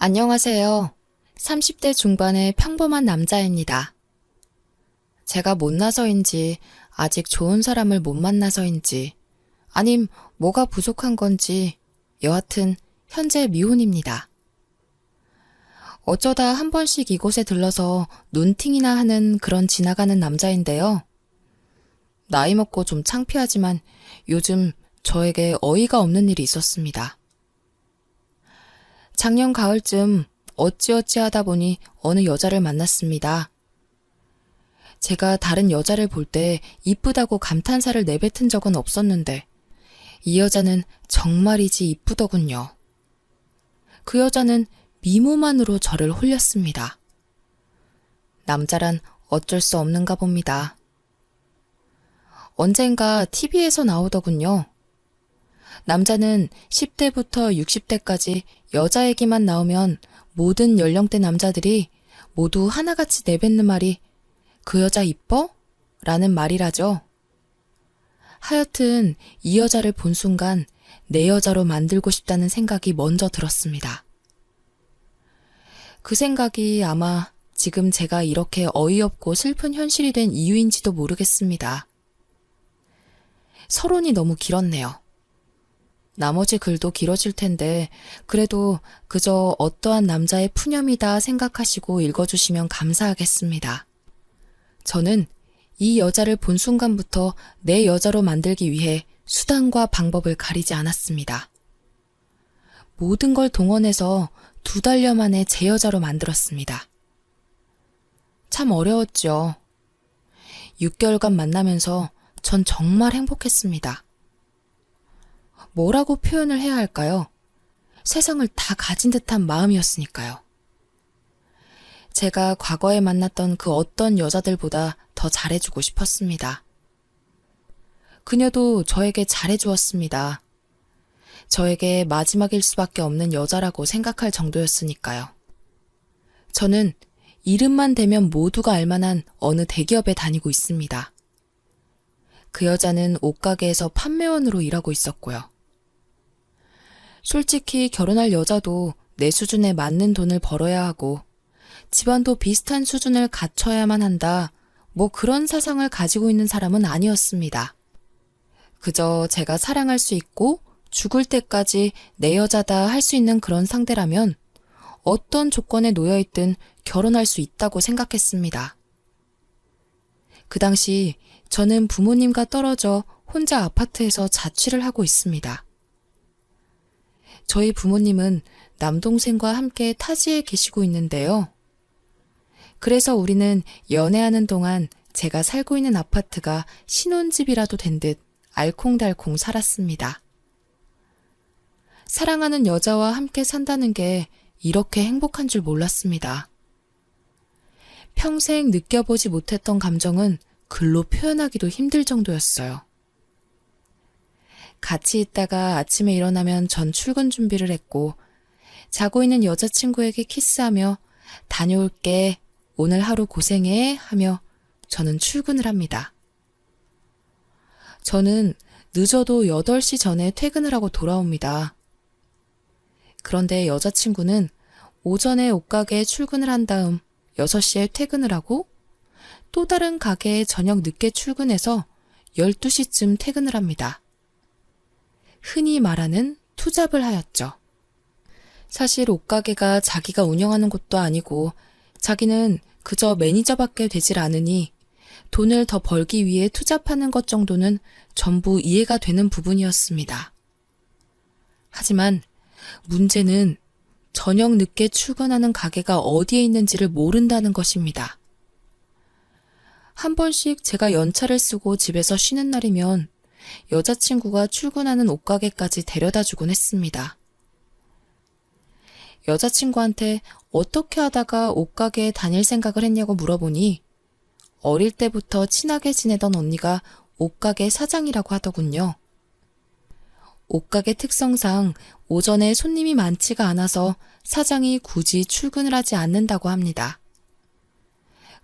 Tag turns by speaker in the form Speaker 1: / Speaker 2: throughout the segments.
Speaker 1: 안녕하세요. 30대 중반의 평범한 남자입니다. 제가 못나서인지, 아직 좋은 사람을 못 만나서인지, 아님 뭐가 부족한 건지, 여하튼 현재 미혼입니다. 어쩌다 한 번씩 이곳에 들러서 눈팅이나 하는 그런 지나가는 남자인데요. 나이 먹고 좀 창피하지만 요즘 저에게 어이가 없는 일이 있었습니다. 작년 가을쯤 어찌어찌 하다 보니 어느 여자를 만났습니다. 제가 다른 여자를 볼 때 이쁘다고 감탄사를 내뱉은 적은 없었는데 이 여자는 정말이지 이쁘더군요. 그 여자는 미모만으로 저를 홀렸습니다. 남자란 어쩔 수 없는가 봅니다. 언젠가 TV에서 나오더군요. 남자는 10대부터 60대까지 여자 얘기만 나오면 모든 연령대 남자들이 모두 하나같이 내뱉는 말이 "그 여자 이뻐?" 라는 말이라죠. 하여튼 이 여자를 본 순간 내 여자로 만들고 싶다는 생각이 먼저 들었습니다. 그 생각이 아마 지금 제가 이렇게 어이없고 슬픈 현실이 된 이유인지도 모르겠습니다. 서론이 너무 길었네요. 나머지 글도 길어질 텐데 그래도 그저 어떠한 남자의 푸념이다 생각하시고 읽어주시면 감사하겠습니다. 저는 이 여자를 본 순간부터 내 여자로 만들기 위해 수단과 방법을 가리지 않았습니다. 모든 걸 동원해서 2달여 만에 제 여자로 만들었습니다. 참 어려웠죠. 6개월간 만나면서 전 정말 행복했습니다. 뭐라고 표현을 해야 할까요? 세상을 다 가진 듯한 마음이었으니까요. 제가 과거에 만났던 그 어떤 여자들보다 더 잘해주고 싶었습니다. 그녀도 저에게 잘해주었습니다. 저에게 마지막일 수밖에 없는 여자라고 생각할 정도였으니까요. 저는 이름만 대면 모두가 알만한 어느 대기업에 다니고 있습니다. 그 여자는 옷가게에서 판매원으로 일하고 있었고요. 솔직히 결혼할 여자도 내 수준에 맞는 돈을 벌어야 하고 집안도 비슷한 수준을 갖춰야만 한다, 뭐 그런 사상을 가지고 있는 사람은 아니었습니다. 그저 제가 사랑할 수 있고 죽을 때까지 내 여자다 할 수 있는 그런 상대라면 어떤 조건에 놓여있든 결혼할 수 있다고 생각했습니다. 그 당시 저는 부모님과 떨어져 혼자 아파트에서 자취를 하고 있습니다. 저희 부모님은 남동생과 함께 타지에 계시고 있는데요. 그래서 우리는 연애하는 동안 제가 살고 있는 아파트가 신혼집이라도 된 듯 알콩달콩 살았습니다. 사랑하는 여자와 함께 산다는 게 이렇게 행복한 줄 몰랐습니다. 평생 느껴보지 못했던 감정은 글로 표현하기도 힘들 정도였어요. 같이 있다가 아침에 일어나면 전 출근 준비를 했고 자고 있는 여자친구에게 키스하며 "다녀올게, 오늘 하루 고생해" 하며 저는 출근을 합니다. 저는 늦어도 8시 전에 퇴근을 하고 돌아옵니다. 그런데 여자친구는 오전에 옷가게에 출근을 한 다음 6시에 퇴근을 하고 또 다른 가게에 저녁 늦게 출근해서 12시쯤 퇴근을 합니다. 흔히 말하는 투잡을 하였죠. 사실 옷가게가 자기가 운영하는 곳도 아니고 자기는 그저 매니저밖에 되질 않으니 돈을 더 벌기 위해 투잡하는 것 정도는 전부 이해가 되는 부분이었습니다. 하지만 문제는 저녁 늦게 출근하는 가게가 어디에 있는지를 모른다는 것입니다. 한 번씩 제가 연차를 쓰고 집에서 쉬는 날이면 여자친구가 출근하는 옷가게까지 데려다 주곤 했습니다. 여자친구한테 어떻게 하다가 옷가게에 다닐 생각을 했냐고 물어보니 어릴 때부터 친하게 지내던 언니가 옷가게 사장이라고 하더군요. 옷가게 특성상 오전에 손님이 많지가 않아서 사장이 굳이 출근을 하지 않는다고 합니다.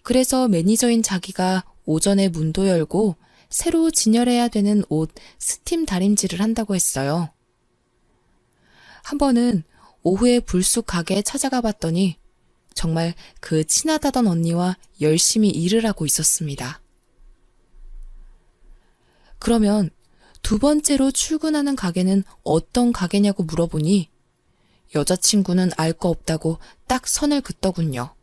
Speaker 1: 그래서 매니저인 자기가 오전에 문도 열고 새로 진열해야 되는 옷 스팀 다림질을 한다고 했어요. 한 번은 오후에 불쑥 가게에 찾아가 봤더니 정말 그 친하다던 언니와 열심히 일을 하고 있었습니다. 그러면 두 번째로 출근하는 가게는 어떤 가게냐고 물어보니 여자친구는 알 거 없다고 딱 선을 긋더군요.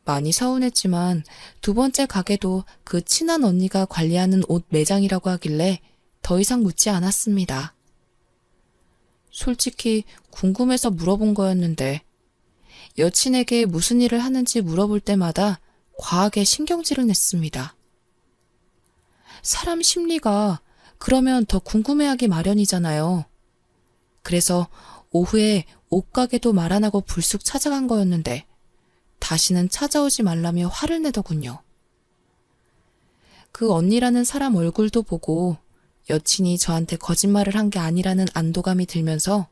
Speaker 1: 많이 서운했지만 두 번째 가게도 그 친한 언니가 관리하는 옷 매장이라고 하길래 더 이상 묻지 않았습니다. 솔직히 궁금해서 물어본 거였는데 여친에게 무슨 일을 하는지 물어볼 때마다 과하게 신경질을 냈습니다. 사람 심리가 그러면 더 궁금해하기 마련이잖아요. 그래서 오후에 옷가게도 말 안 하고 불쑥 찾아간 거였는데 다시는 찾아오지 말라며 화를 내더군요. 그 언니라는 사람 얼굴도 보고 여친이 저한테 거짓말을 한 게 아니라는 안도감이 들면서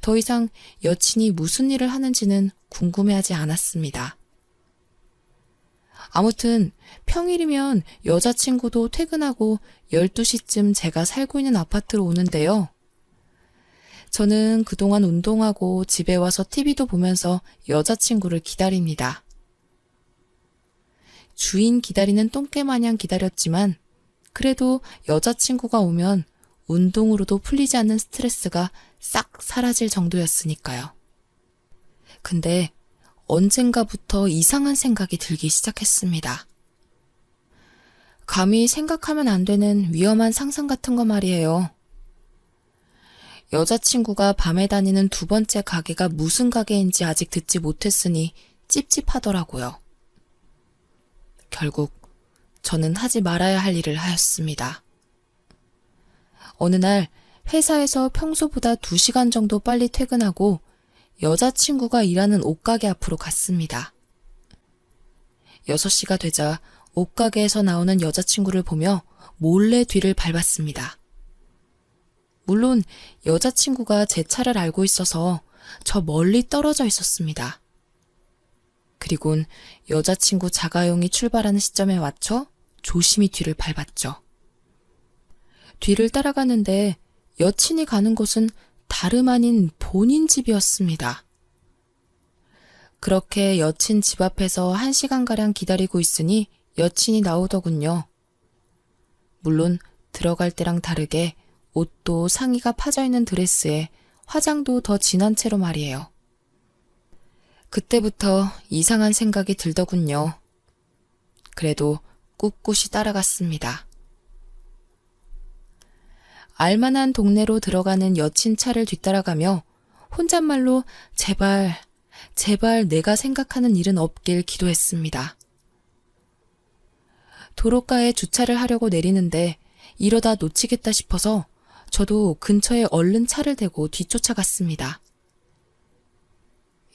Speaker 1: 더 이상 여친이 무슨 일을 하는지는 궁금해하지 않았습니다. 아무튼 평일이면 여자친구도 퇴근하고 12시쯤 제가 살고 있는 아파트로 오는데요. 저는 그동안 운동하고 집에 와서 TV도 보면서 여자친구를 기다립니다. 주인 기다리는 똥개 마냥 기다렸지만 그래도 여자친구가 오면 운동으로도 풀리지 않는 스트레스가 싹 사라질 정도였으니까요. 근데 언젠가부터 이상한 생각이 들기 시작했습니다. 감히 생각하면 안 되는 위험한 상상 같은 거 말이에요. 여자친구가 밤에 다니는 두 번째 가게가 무슨 가게인지 아직 듣지 못했으니 찝찝하더라고요. 결국 저는 하지 말아야 할 일을 하였습니다. 어느 날 회사에서 평소보다 2시간 정도 빨리 퇴근하고 여자친구가 일하는 옷가게 앞으로 갔습니다. 6시가 되자 옷가게에서 나오는 여자친구를 보며 몰래 뒤를 밟았습니다. 물론 여자친구가 제 차를 알고 있어서 저 멀리 떨어져 있었습니다. 그리곤 여자친구 자가용이 출발하는 시점에 맞춰 조심히 뒤를 밟았죠. 뒤를 따라가는데 여친이 가는 곳은 다름 아닌 본인 집이었습니다. 그렇게 여친 집 앞에서 1시간가량 기다리고 있으니 여친이 나오더군요. 물론 들어갈 때랑 다르게 옷도 상의가 파져있는 드레스에 화장도 더 진한 채로 말이에요. 그때부터 이상한 생각이 들더군요. 그래도 꿋꿋이 따라갔습니다. 알만한 동네로 들어가는 여친 차를 뒤따라가며 혼잣말로 제발 내가 생각하는 일은 없길 기도했습니다. 도로가에 주차를 하려고 내리는데 이러다 놓치겠다 싶어서 저도 근처에 얼른 차를 대고 뒤쫓아갔습니다.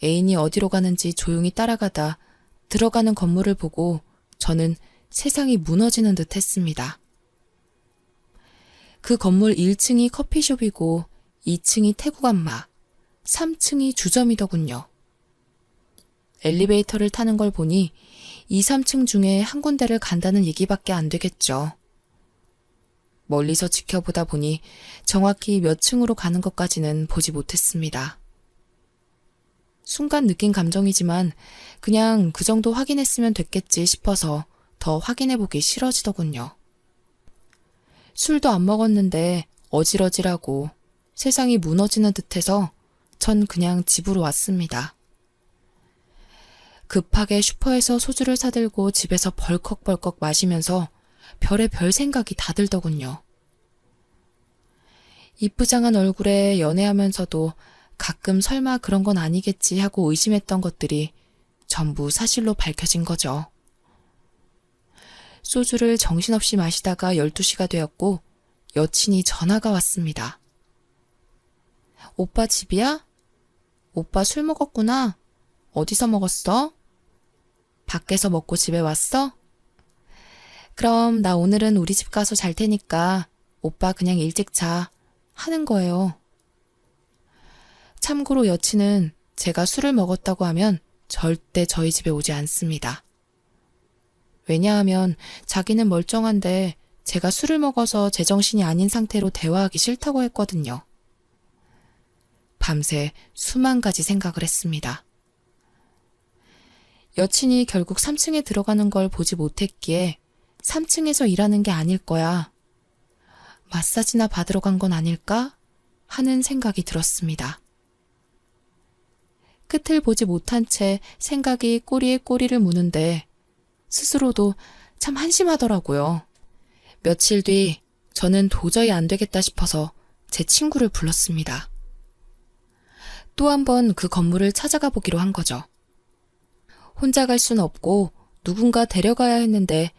Speaker 1: 애인이 어디로 가는지 조용히 따라가다 들어가는 건물을 보고 저는 세상이 무너지는 듯 했습니다. 그 건물 1층이 커피숍이고 2층이 태국 안마, 3층이 주점이더군요. 엘리베이터를 타는 걸 보니 2, 3층 중에 한 군데를 간다는 얘기밖에 안 되겠죠. 멀리서 지켜보다 보니 정확히 몇 층으로 가는 것까지는 보지 못했습니다. 순간 느낀 감정이지만 그냥 그 정도 확인했으면 됐겠지 싶어서 더 확인해보기 싫어지더군요. 술도 안 먹었는데 어질어질하고 세상이 무너지는 듯해서 전 그냥 집으로 왔습니다. 급하게 슈퍼에서 소주를 사들고 집에서 벌컥벌컥 마시면서 별의별 생각이 다 들더군요. 이쁘장한 얼굴에 연애하면서도 가끔 설마 그런 건 아니겠지 하고 의심했던 것들이 전부 사실로 밝혀진 거죠. 소주를 정신없이 마시다가 12시가 되었고 여친이 전화가 왔습니다. 오빠 집이야? 오빠 술 먹었구나. 어디서 먹었어? 밖에서 먹고 집에 왔어? 그럼 나 오늘은 우리 집 가서 잘 테니까 오빠 그냥 일찍 자 하는 거예요. 참고로 여친은 제가 술을 먹었다고 하면 절대 저희 집에 오지 않습니다. 왜냐하면 자기는 멀쩡한데 제가 술을 먹어서 제정신이 아닌 상태로 대화하기 싫다고 했거든요. 밤새 수만 가지 생각을 했습니다. 여친이 결국 3층에 들어가는 걸 보지 못했기에 3층에서 일하는 게 아닐 거야. 마사지나 받으러 간 건 아닐까? 하는 생각이 들었습니다. 끝을 보지 못한 채 생각이 꼬리에 꼬리를 무는데 스스로도 참 한심하더라고요. 며칠 뒤 저는 도저히 안 되겠다 싶어서 제 친구를 불렀습니다. 또 한 번 그 건물을 찾아가 보기로 한 거죠. 혼자 갈 순 없고 누군가 데려가야 했는데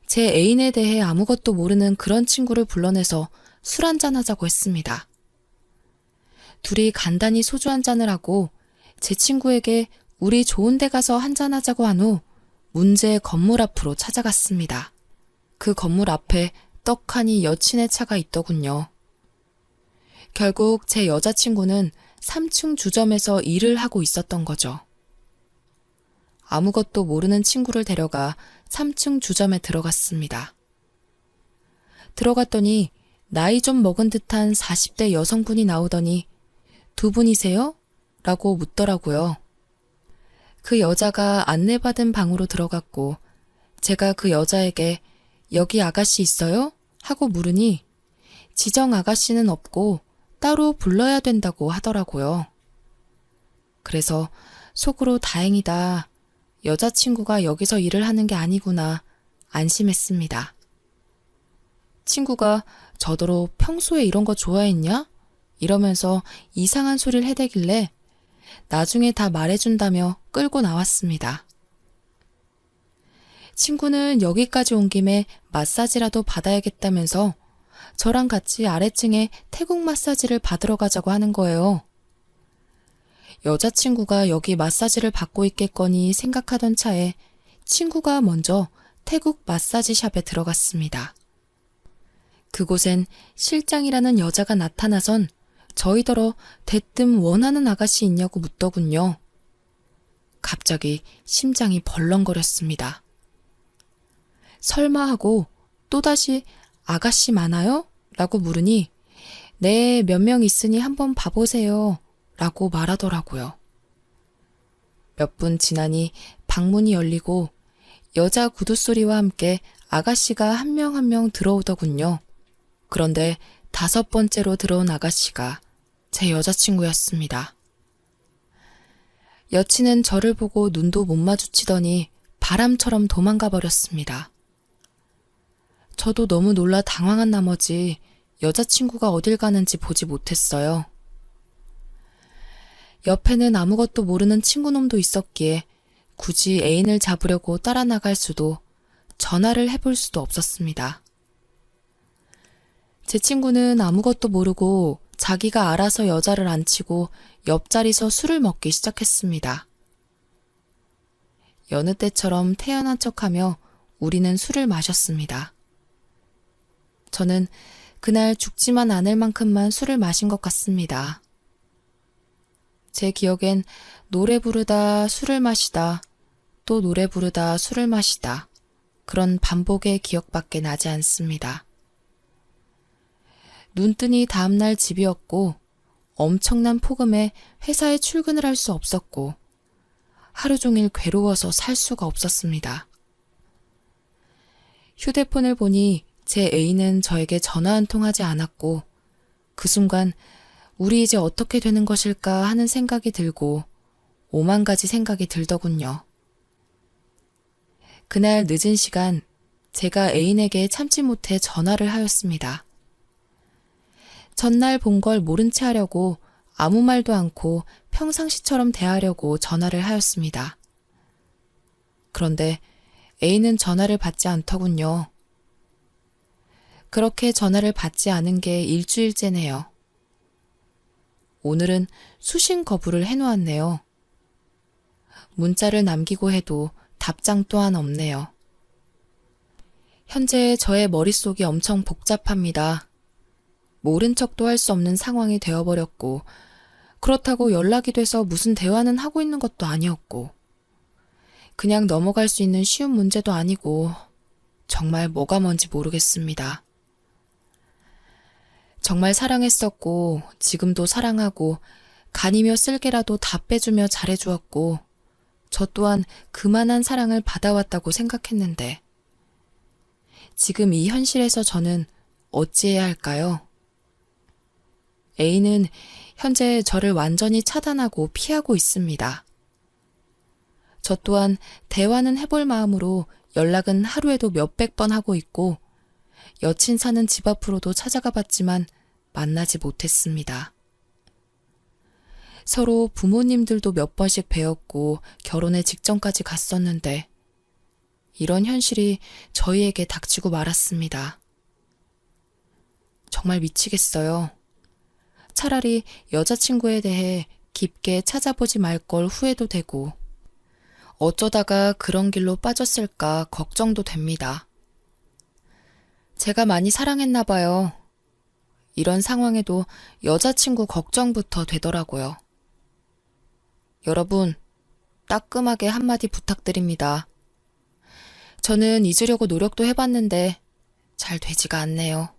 Speaker 1: 제 애인에 대해 아무것도 모르는 그런 친구를 불러내서 술 한잔 하자고 했습니다. 둘이 간단히 소주 한잔을 하고 제 친구에게 우리 좋은 데 가서 한잔하자고 한 후 문제의 건물 앞으로 찾아갔습니다. 그 건물 앞에 떡하니 여친의 차가 있더군요. 결국 제 여자친구는 3층 주점에서 일을 하고 있었던 거죠. 아무것도 모르는 친구를 데려가 3층 주점에 들어갔습니다. 들어갔더니 나이 좀 먹은 듯한 40대 여성분이 나오더니 두 분이세요? 라고 묻더라고요. 그 여자가 안내받은 방으로 들어갔고 제가 그 여자에게 여기 아가씨 있어요? 하고 물으니 지정 아가씨는 없고 따로 불러야 된다고 하더라고요. 그래서 속으로 다행이다. 여자친구가 여기서 일을 하는 게 아니구나 안심했습니다. 친구가 저더러 평소에 이런 거 좋아했냐? 이러면서 이상한 소리를 해대길래 나중에 다 말해준다며 끌고 나왔습니다. 친구는 여기까지 온 김에 마사지라도 받아야겠다면서 저랑 같이 아래층에 태국 마사지를 받으러 가자고 하는 거예요. 여자친구가 여기 마사지를 받고 있겠거니 생각하던 차에 친구가 먼저 태국 마사지 샵에 들어갔습니다. 그곳엔 실장이라는 여자가 나타나선 저희더러 대뜸 원하는 아가씨 있냐고 묻더군요. 갑자기 심장이 벌렁거렸습니다. 설마 하고 또다시 아가씨 많아요? 라고 물으니 네, 몇 명 있으니 한번 봐보세요. 라고 말하더라고요. 몇 분 지나니 방문이 열리고 여자 구두소리와 함께 아가씨가 한 명 한 명 들어오더군요. 그런데 5번째로 들어온 아가씨가 제 여자친구였습니다. 여친은 저를 보고 눈도 못 마주치더니 바람처럼 도망가 버렸습니다. 저도 너무 놀라 당황한 나머지 여자친구가 어딜 가는지 보지 못했어요. 옆에는 아무것도 모르는 친구놈도 있었기에 굳이 애인을 잡으려고 따라 나갈 수도 전화를 해볼 수도 없었습니다. 제 친구는 아무것도 모르고 자기가 알아서 여자를 앉히고 옆자리서 술을 먹기 시작했습니다. 여느 때처럼 태연한 척하며 우리는 술을 마셨습니다. 저는 그날 죽지만 않을 만큼만 술을 마신 것 같습니다. 제 기억엔 노래 부르다 술을 마시다 또 노래 부르다 술을 마시다 그런 반복의 기억밖에 나지 않습니다. 눈뜨니 다음날 집이었고 엄청난 폭음에 회사에 출근을 할 수 없었고 하루 종일 괴로워서 살 수가 없었습니다. 휴대폰을 보니 제 애인은 저에게 전화 한 통 하지 않았고 그 순간 우리 이제 어떻게 되는 것일까 하는 생각이 들고 5만 가지 생각이 들더군요. 그날 늦은 시간 제가 애인에게 참지 못해 전화를 하였습니다. 전날 본 걸 모른 채 하려고 아무 말도 않고 평상시처럼 대하려고 전화를 하였습니다. 그런데 애인은 전화를 받지 않더군요. 그렇게 전화를 받지 않은 게 일주일째네요. 오늘은 수신 거부를 해놓았네요. 문자를 남기고 해도 답장 또한 없네요. 현재 저의 머릿속이 엄청 복잡합니다. 모른 척도 할 수 없는 상황이 되어버렸고 그렇다고 연락이 돼서 무슨 대화는 하고 있는 것도 아니었고 그냥 넘어갈 수 있는 쉬운 문제도 아니고 정말 뭐가 뭔지 모르겠습니다. 정말 사랑했었고 지금도 사랑하고 간이며 쓸개라도 다 빼주며 잘해주었고, 저 또한 그만한 사랑을 받아왔다고 생각했는데, 지금 이 현실에서 저는 어찌해야 할까요? A는 현재 저를 완전히 차단하고 피하고 있습니다. 저 또한 대화는 해볼 마음으로 연락은 하루에도 몇백 번 하고 있고, 여친 사는 집 앞으로도 찾아가 봤지만 만나지 못했습니다. 서로 부모님들도 몇 번씩 뵈었고 결혼에 직전까지 갔었는데, 이런 현실이 저희에게 닥치고 말았습니다. 정말 미치겠어요. 차라리 여자친구에 대해 깊게 찾아보지 말 걸 후회도 되고, 어쩌다가 그런 길로 빠졌을까 걱정도 됩니다. 제가 많이 사랑했나 봐요. 이런 상황에도 여자친구 걱정부터 되더라고요. 여러분, 따끔하게 한마디 부탁드립니다. 저는 잊으려고 노력도 해봤는데 잘 되지가 않네요.